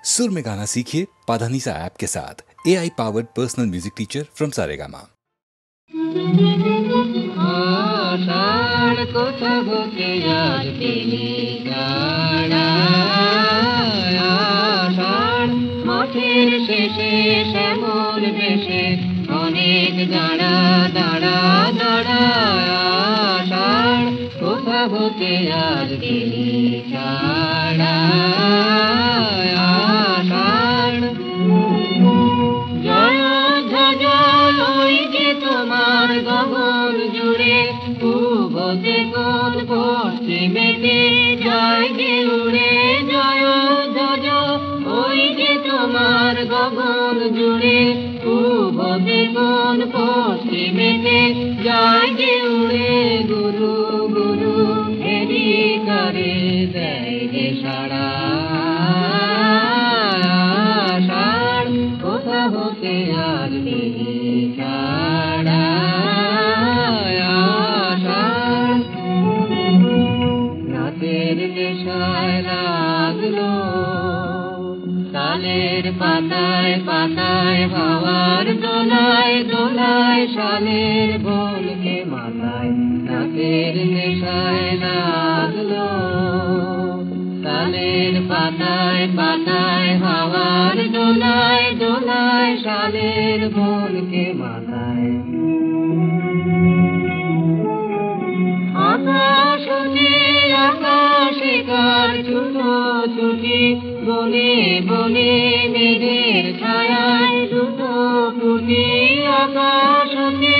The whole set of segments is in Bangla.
सुर में गाना सीखिए पाधानीसा ऐप के साथ। AI powered personal music teacher from Saregama. অনেক দাঁড়া দাঁড়া দাঁড়া আষাঢ় কোথা হতে আজ গেলি ছাড়া আষাঢ় জয় ধ্বজ ওই যে তোমার গগন জুড়ে পূবতে কোন পশ্চিমেতে যায় গে উড়ে জয় ধ্বজ ওই যে তোমার গগন জুড়ে পূবতে কোন পশ্চিমেতে যায় গে উড়ে গুরু গুরু হেরি করে দেয় গে সাড়া আষাঢ় কোথা হতে আর গেলি ছাড়া আষাঢ় রাতের নেশায় লাগলো শালের পাতায় পাতায় হাওয়ার দোলায় দোলায় শালের বনকে মাথায় রাতের নেশায় লাগলো শালের পাতায় পাতায় হাওয়ার দোলায় দোলায় শালের বনকে মাথায় আকাশে আকাশে কার ছুটো ছুটি বনে বনে মেঘের ছায়ায় দুটো ফুটি আকাশে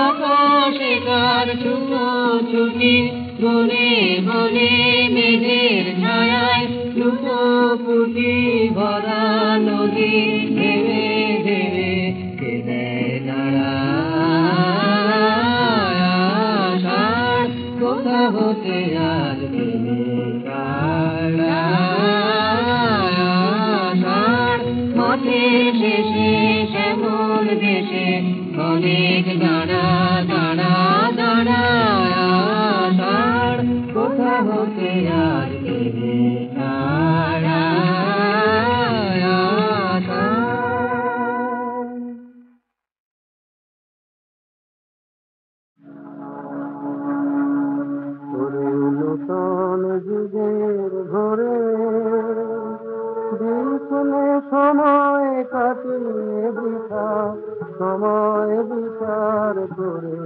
আকাশে কার ছুটো ছুটি বনে বনে মেঘের ছায়ায় দুটো ফুটি ভরা নদী ভেবে ভেবে কে দেয় নাড়া আষাঢ় কোথা হতে আর গেলি ছাড়া আষাঢ় মাঠের শেষে শ্যামল দেশে অনেক দাঁড়া দাঁড়া দাঁড়া আষাঢ় কোথা হতে আর গেলি ছাড়া নূতন যুগের ঘরে বিছনে সময় কাটিয়ে বৃথা সময় বিচার করে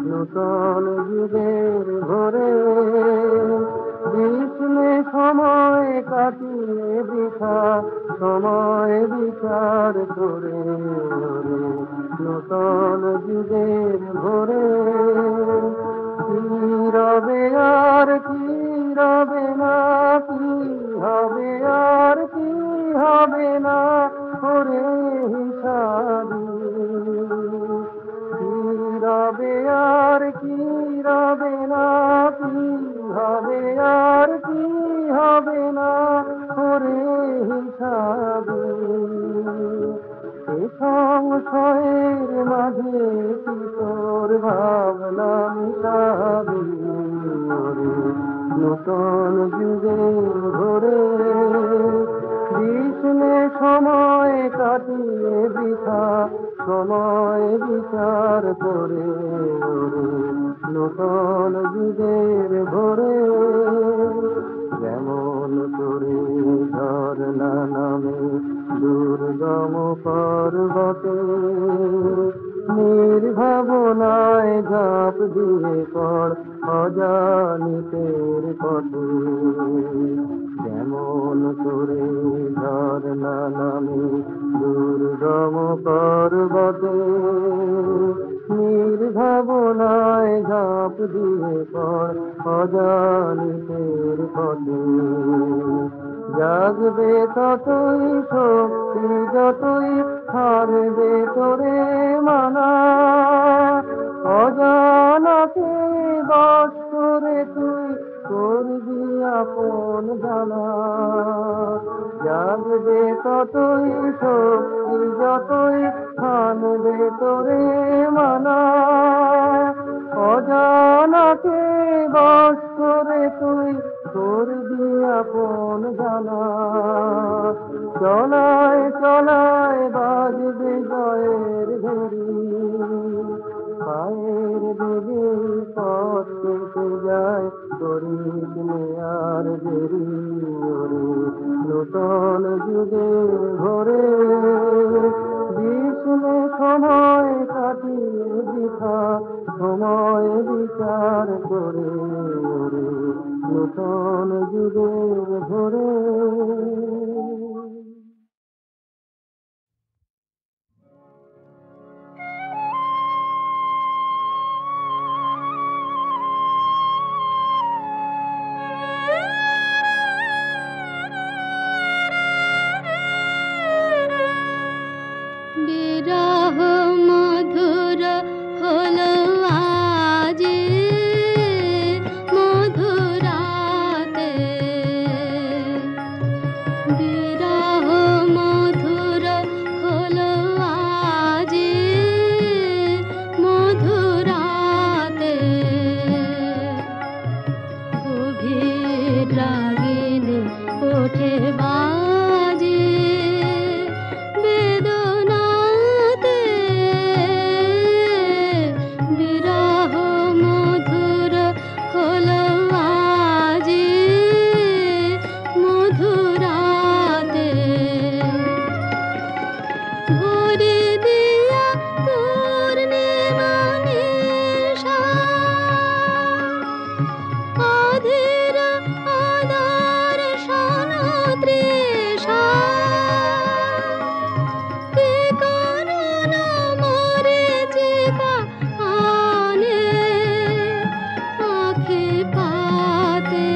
নূতন যুগের ঘরে বিছনে সময় কাটিয়ে বৃথা সময় বিচার করে নূতন যুগের ঘরে কি রবে আর কি রবে না কি হবে আর কি হবে না করে হিসাবি কি রবে আর কি রবে না কি হবে আর কি হবে না করে হিসাবি সংশয়ের মাঝে কি তোর ভাবনা মিশাবি নূতন যুগের ঘরে বিষ্ণে সময় কাটিয়ে বৃথা সময় বিচার করে নূতন যুগের ঘরে যেমন করে ঝরনা নামে দুর্গম পর্বতে নির্ভাবনায় ঝাঁপ দিয়ে পড় অজানিতের পথে যেমন করে ঝরনা নামে দুর্গম পর্বতে নির্ভাবনায় ঝাঁপ দিয়ে পড় অজানিতের পথে জাগবে ততই শক্তি যতই হারবে তোরে মানা অজানাকে বশ করে তুই করবি আপন জানা জাগবে ততই শক্তি যতই হারবে তোরে মানা অজানাকে বশ করে তুই করবি আপন জানা। চলায় চলায় বাজবে জয়ের ঘড়ি, পায়ের বেগে পথ চলতে যায়, করিস নে আর দেরি ওরে নূতন যুগের ভোরে। বিষ্ণু সময় কাটিয়ে বৃথা, সময় বিচার করে ওরে নূতন যুগের ভোরে। বিরহ মধুর হলো আজি মধুরাতে, বিরহ মধুর হলো আজি মধুরাতে। গভীর রাগিনী ওঠে বাজে বেদনাতে, বিরহ মধুর হলো আজি মধুরাতে। ভরে দিয়া পূর্ণিমা নিশা, অধীর আদার সনতৃষা, কে করুণা মরীচিকা আনে আঁখি পাতে।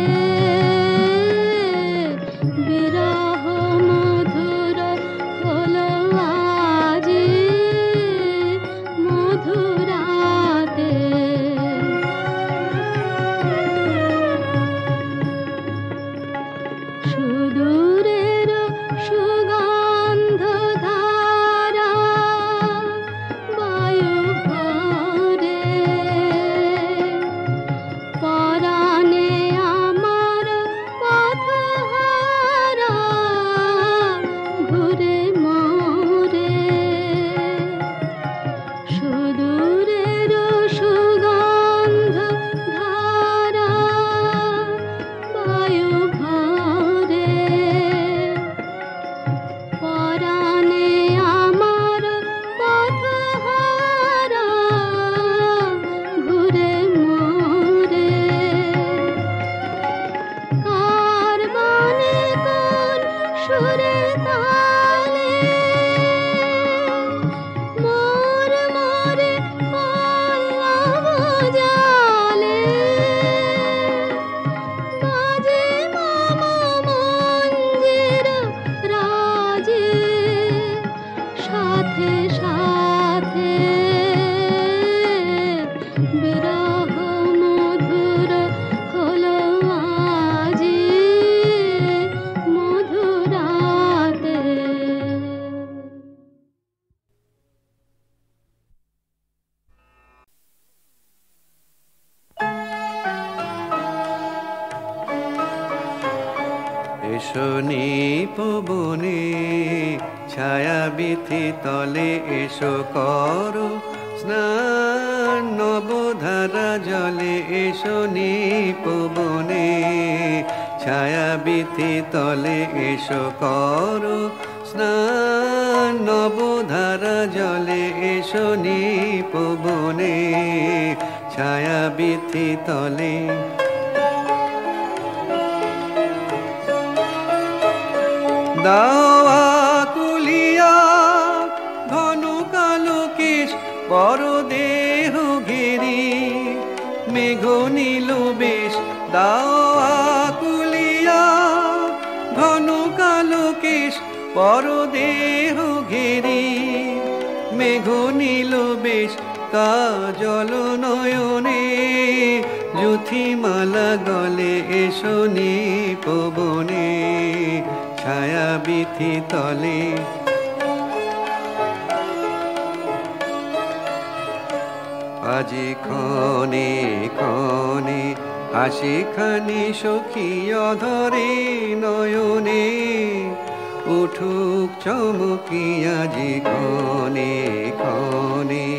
বিরহ মধুর হলো আজি মধুরাতে। সুদূরের সুগন্ধ ধারা বায়ু ভরে, পরাণে আমার পথহারা ঘুরে মোরে। সুদূরের সুগন্ধ ধারা বায়ু ভরে, পরাণে আমার পথহারা ঘুরে মোরে। কার বাণী কোন সুরে তালে মোর মোরে পল্লব জালে, বাজে মম মঞ্জির রাজে সাথে সাথে। বিরহ মধুর হলো আজি মধুরাতে। এসো নিপবনে ছায়া বিথি তলে, এসো করো স্নান নবধারা জলে। এসো নিপবনে ছায়া বিথি তলে, এসো করো স্নান নবধারা জলে। এসো নিপবনে ছায়া বিথি তলে। দাওয়া কুলিয়া ঘন কালো কেশ পরদেহ ঘেরি, মেঘ নীল বেশ। দাওয়া কুলিয়া ঘন কালো কেশ পরদেহ ঘেরি, মেঘ নীল বেশ। কাজল নয়নে যুথিমালা গলে, এসো নিপবনে ছায়া বিথি তলে। আজি ক্ষণে ক্ষণে হাসিখানি সখী অধরে নয়নে উঠুক চমকিয়া যে ক্ষণে ক্ষণে।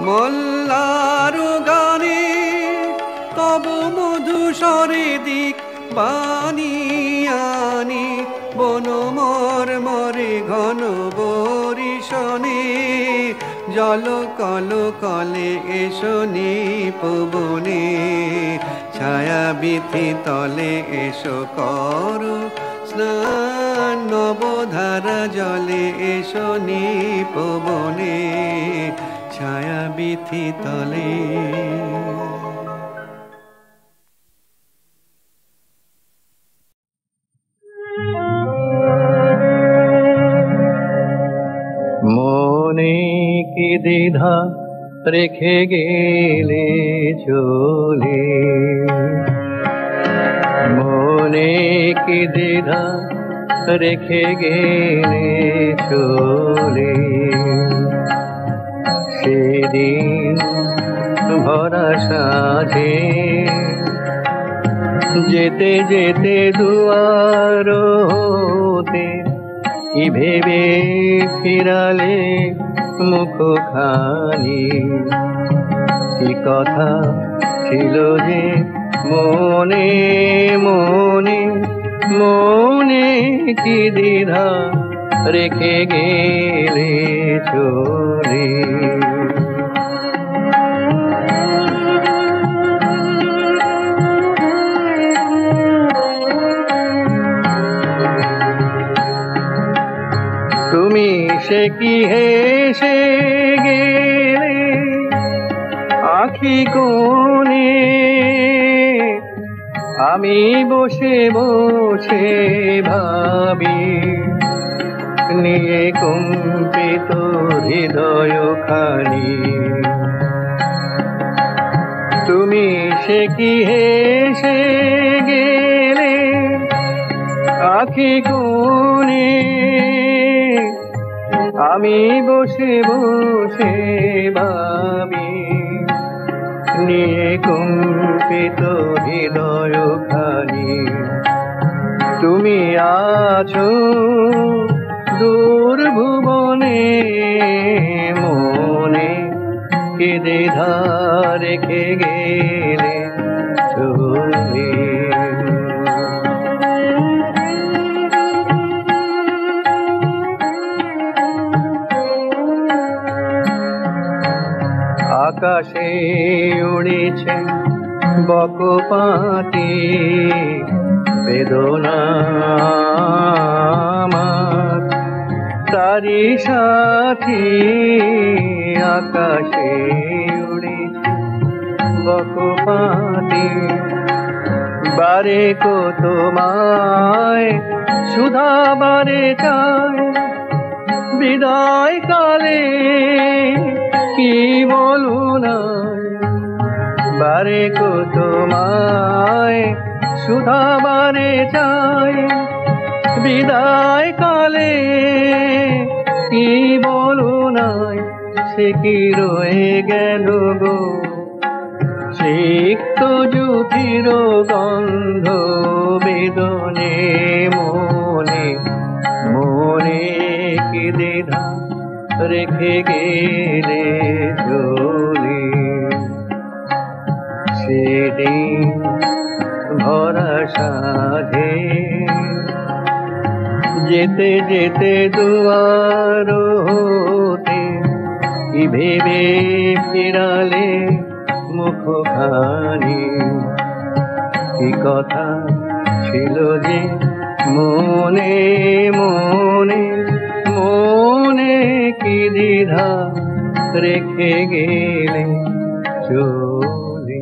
মল্লার গানে তব মধুস্বরে দিক বানিয়ানি বনমর মরে ঘন বরিশনে। জল কল কলে এসো নিপবনে ছায়া বিথি তলে এসো করো স্নান। নবধারা জলে এসো নিপবনে ছায়া বিথি তলে। মনে কি দ্বিধা রেখে গেলে চলে, মনে কি দ্বিধা রেখে গেলে চলে। সেদিন ভরা সাজে যেতে যেতে দুয়ার হতে কি ভেবে ফিরালে মুখখানি। কি কথা ছিল যে মনে মনে, মনে কি দ্বিধা রেখে গেলে চলে। তুমি সে কি হেসে গেলে আখি কোণে, আমি বসে বসে ভাবি নিয়ে কম্পিত হৃদয় খানি। তুমি সে কি হেসে গেলে আখি কোণে, আমি বসে বসে ভাবি নিয়ে কম্পিত হৃদয় খানি। তুমি আছো দূর ভুবনে, মনে কি দ্বিধা রেখে গেলে চলে। আকাশে উড়েছে বকপাতি বেদনা আমার তারি সাথী। আকাশে উড়েছে বকপাতি বারে কো তোমায় সুধা বারে চায়। বিদায় কালে কি বলু না বারে কো তোমায় সুধা বারে চাই। বিদায় কালে কি বলু নাই সে কি রয়ে গেল গো। সিক্ত জুথির গন্ধ বেদনে মনে, মনে কি দ্বিধা রেখে গেলে চলে। সেদিন ভরা সাধে যেতে যেতে দুয়ার হতে কি ভেবে ফিরালে মুখখানি। কি কথা ছিল যে মনে মনে, মনে কি দ্বিধা রেখে গেলে চলে।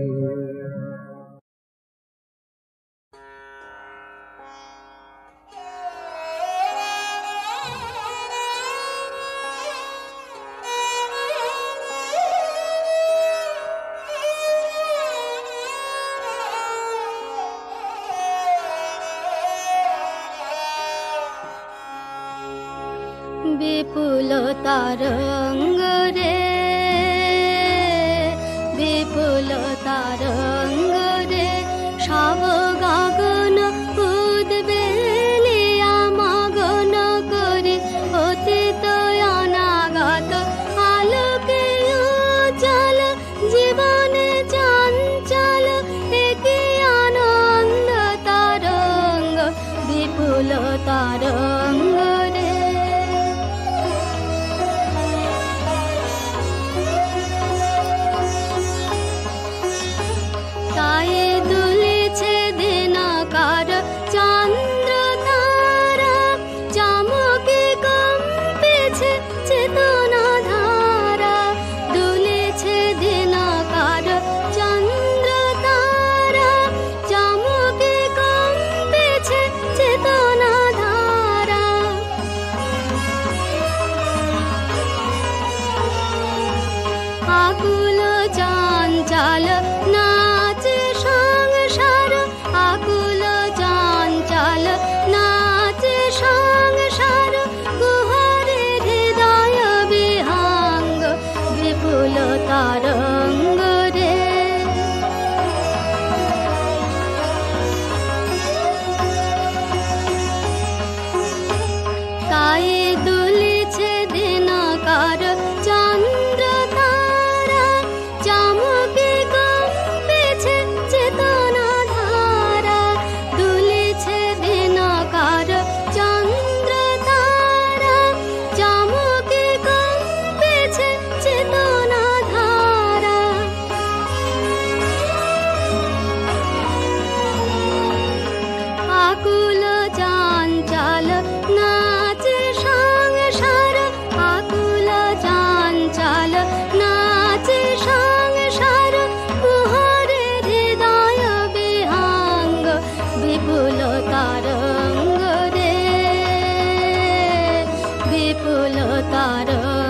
বিপুল তরঙ্গ রে নব গগন উদ্বেলিয়া মগন করে অতীত অনাগত আলোকে উজ্জ্বল জীবনে চঞ্চল একি আনন্দ তরঙ্গ বিপুল তরঙ্গ রে। গায়ে দুলেছে দিনকার চন্দ্র তারা চমকে কম্পেছে চেতনা ধারা। দুলেছে দিনকার চন্দ্র তারা চমকে কম্পেছে চেতনা ধারা। আকুল চঞ্চল নাচে সংসার আকুল চঞ্চল নাচে সংসার কুহরে হৃদয় বিহঙ্গ বিপুল তরঙ্গ রে। গায়ে দুলেছে দিনকার চন্দ্র তারা চমকে কম্পেছে চেতনা ধারা। দুলেছে দিনকার চন্দ্র তারা চমকে কম্পেছে চেতনা ধারা। আকুল চঞ্চল নাচে সংসার আকুল চঞ্চল নাচে সংসার কুহরে হৃদয় বিহঙ্গ বিপুল তরঙ্গ রে বিপুল তরঙ্গ।